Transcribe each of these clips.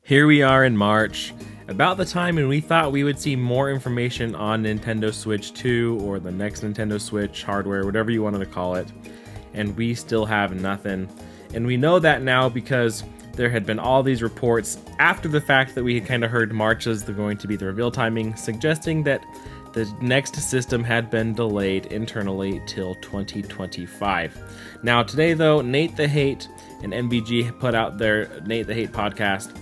Here we are in March, about the time when we thought we would see more information on Nintendo Switch 2 or the next Nintendo Switch hardware, whatever you wanted to call it, and we still have nothing. And we know that now because there had been all these reports after the fact that we had kind of heard March is going to be the reveal timing, suggesting that the next system had been delayed internally till 2025. Now today though, Nate the Hate and MVG put out their Nate the Hate podcast,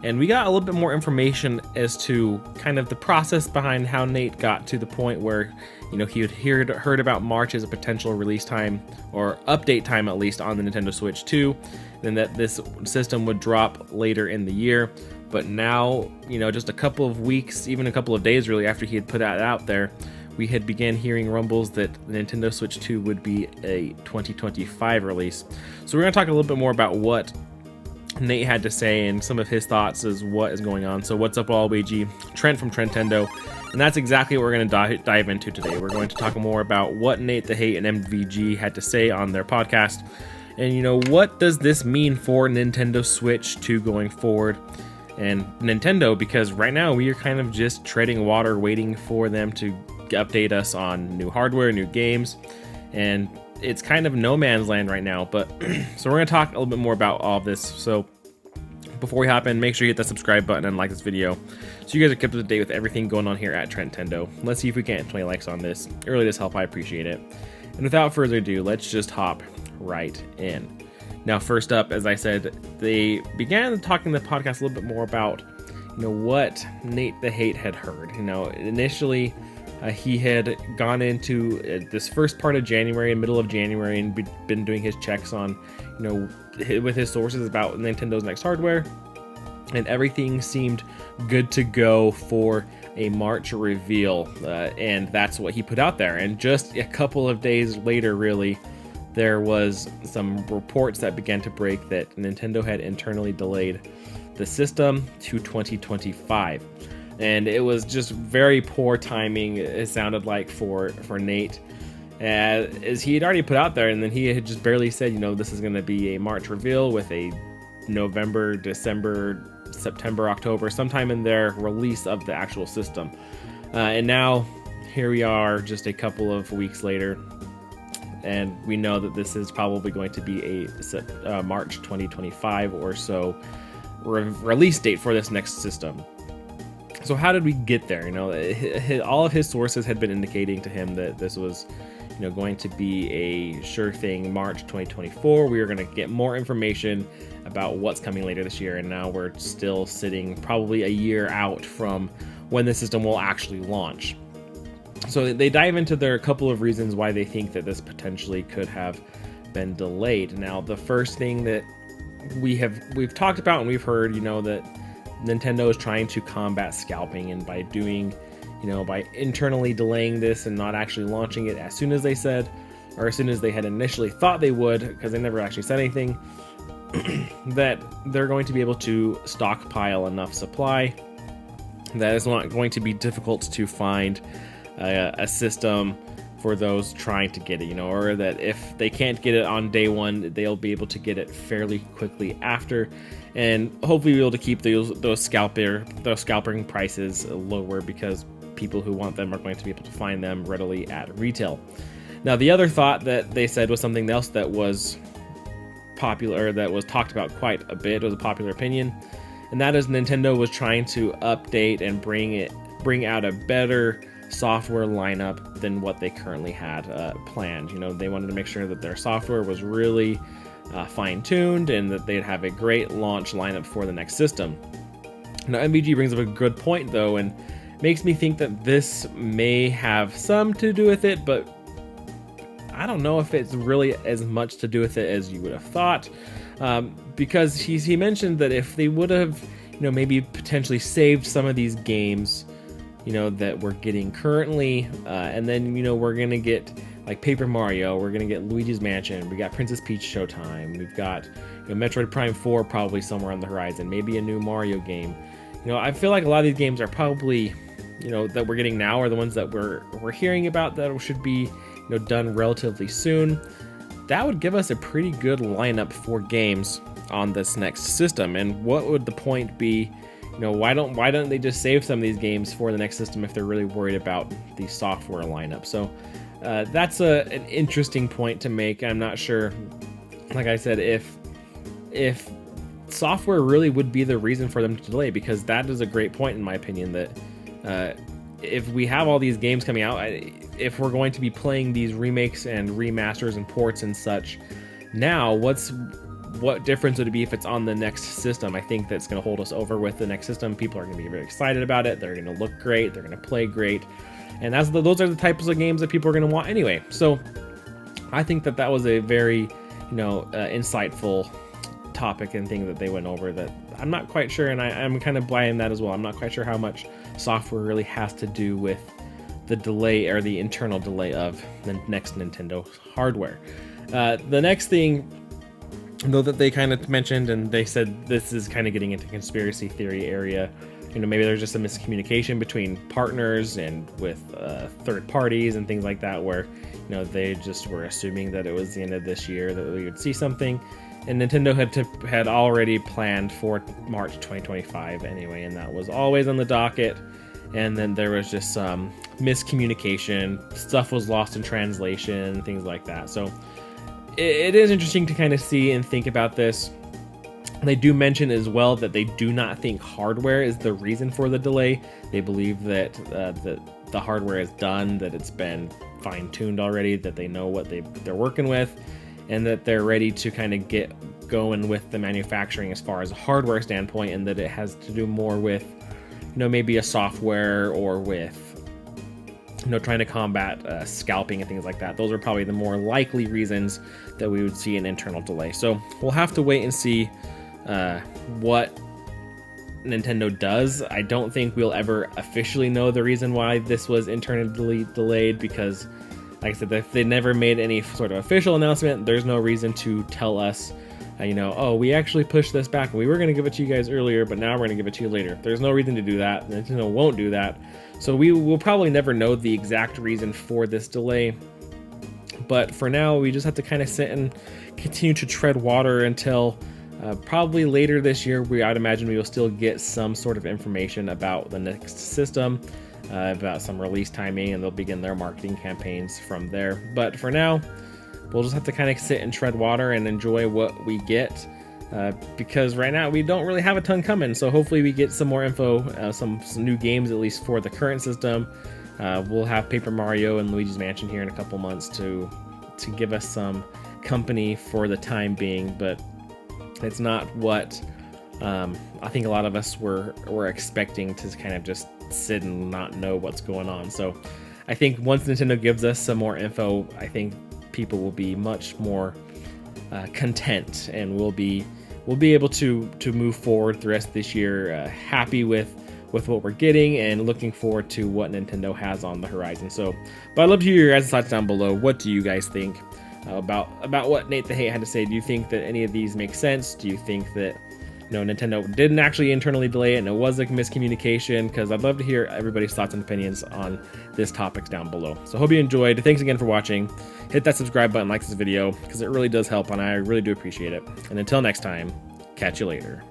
and we got a little bit more information as to kind of the process behind how Nate got to the point where, he had heard about March as a potential release time, or update time at least, on the Nintendo Switch 2, and that this system would drop later in the year. But now, just a couple of weeks, even a couple of days really after he had put that out there, we had began hearing rumbles that the Nintendo Switch 2 would be a 2025 release. So we're going to talk a little bit more about what Nate had to say and some of his thoughts as what is going on. So what's up, Waluigi? Trent from Trentendo, and that's exactly what we're going to dive into today. We're going to talk more about what Nate the Hate and MVG had to say on their podcast, and what does this mean for Nintendo Switch 2 going forward, and Nintendo, because right now we are kind of just treading water, waiting for them to update us on new hardware, new games, and it's kind of no man's land right now. But so we're going to talk a little bit more about all of this. So before we hop in, make sure you hit that subscribe button and like this video so you guys are kept up to date with everything going on here at Trentendo. Let's see if we can get 20 likes on this. It really does help. I appreciate it. And without further ado, let's just hop right in. Now, first up, as I said, they began talking in the podcast a little bit more about, what Nate the Hate had heard. Initially, he had gone into this first part of January, in middle of January, and been doing his checks on, with his sources about Nintendo's next hardware, and everything seemed good to go for a March reveal, and that's what he put out there. And just a couple of days later, really, there was some reports that began to break that Nintendo had internally delayed the system to 2025. And it was just very poor timing, it sounded like, for Nate, as he had already put out there, and then he had just barely said, this is going to be a March reveal with a November, December, September, October, sometime in their release of the actual system. And now, here we are just a couple of weeks later, and we know that this is probably going to be a March 2025 or so release date for this next system. So how did we get there? All of his sources had been indicating to him that this was, going to be a sure thing March 2024. We were going to get more information about what's coming later this year, and now we're still sitting probably a year out from when the system will actually launch. So they dive into their couple of reasons why they think that this potentially could have been delayed. Now, the first thing that we've talked about and we've heard, that Nintendo is trying to combat scalping, and by doing, by internally delaying this and not actually launching it as soon as they said, or as soon as they had initially thought they would, because they never actually said anything, that they're going to be able to stockpile enough supply that it's not going to be difficult to find a system for those trying to get it, or that if they can't get it on day one, they'll be able to get it fairly quickly after, and hopefully be able to keep those scalping prices lower, because people who want them are going to be able to find them readily at retail. Now, the other thought that they said was something else that was popular, that was talked about quite a bit, was a popular opinion, and that is Nintendo was trying to update and bring out a better software lineup than what they currently had planned. They wanted to make sure that their software was really fine-tuned and that they'd have a great launch lineup for the next system. Now, MVG brings up a good point, though, and makes me think that this may have some to do with it, but I don't know if it's really as much to do with it as you would have thought, because he mentioned that if they would have, maybe potentially saved some of these games, that we're getting currently, and then, we're going to get like Paper Mario, we're going to get Luigi's Mansion, we got Princess Peach Showtime, we've got Metroid Prime 4 probably somewhere on the horizon, maybe a new Mario game. I feel like a lot of these games are probably, that we're getting now are the ones that we're hearing about that should be, done relatively soon. That would give us a pretty good lineup for games on this next system. And what would the point be? You know, why don't they just save some of these games for the next system if they're really worried about the software lineup? So that's an interesting point to make. I'm not sure, like I said, if software really would be the reason for them to delay, because that is a great point in my opinion, that if we have all these games coming out, if we're going to be playing these remakes and remasters and ports and such now, what difference would it be if it's on the next system? I think that's going to hold us over with the next system. People are going to be very excited about it. They're going to look great. They're going to play great. And those are the types of games that people are going to want anyway. So I think that was a very, insightful topic and thing that they went over that I'm not quite sure. And I'm kind of buying that as well. I'm not quite sure how much software really has to do with the delay or the internal delay of the next Nintendo hardware. The next thing, though, that they kind of mentioned, and they said this is kind of getting into conspiracy theory area, maybe there's just a miscommunication between partners and with third parties and things like that, where they just were assuming that it was the end of this year that we would see something, and Nintendo had already planned for March 2025 anyway, and that was always on the docket. And then there was just some miscommunication, stuff was lost in translation, things like that. So it is interesting to kind of see and think about this. They do mention as well that they do not think hardware is the reason for the delay. They believe that the hardware is done, that it's been fine-tuned already, that they know what they're working with, and that they're ready to kind of get going with the manufacturing as far as a hardware standpoint, and that it has to do more with maybe a software or with trying to combat scalping and things like that. Those are probably the more likely reasons that we would see an internal delay. So we'll have to wait and see what Nintendo does. I don't think we'll ever officially know the reason why this was internally delayed, because like I said, if they never made any sort of official announcement, there's no reason to tell us oh, we actually pushed this back. We were going to give it to you guys earlier, but now we're going to give it to you later. There's no reason to do that. Nintendo won't do that. So we will probably never know the exact reason for this delay. But for now, we just have to kind of sit and continue to tread water until probably later this year. I'd imagine we will still get some sort of information about the next system, about some release timing, and they'll begin their marketing campaigns from there. But for now, we'll just have to kind of sit and tread water and enjoy what we get, because right now we don't really have a ton coming. So hopefully we get some more info, some new games, at least for the current system. We'll have Paper Mario and Luigi's Mansion here in a couple months to give us some company for the time being, but it's not what I think a lot of us were expecting, to kind of just sit and not know what's going on. So I think once Nintendo gives us some more info, I think people will be much more content, and we'll be able to move forward the rest of this year happy with what we're getting and looking forward to what Nintendo has on the horizon. So, but I'd love to hear your guys' thoughts down below. What do you guys think about what Nate the Hate had to say? Do you think that any of these make sense? Do you think that Nintendo didn't actually internally delay it and it was a miscommunication? Because I'd love to hear everybody's thoughts and opinions on this topics down below. So hope you enjoyed. Thanks again for watching. Hit that subscribe button, like this video, because it really does help, and I really do appreciate it. And until next time, catch you later.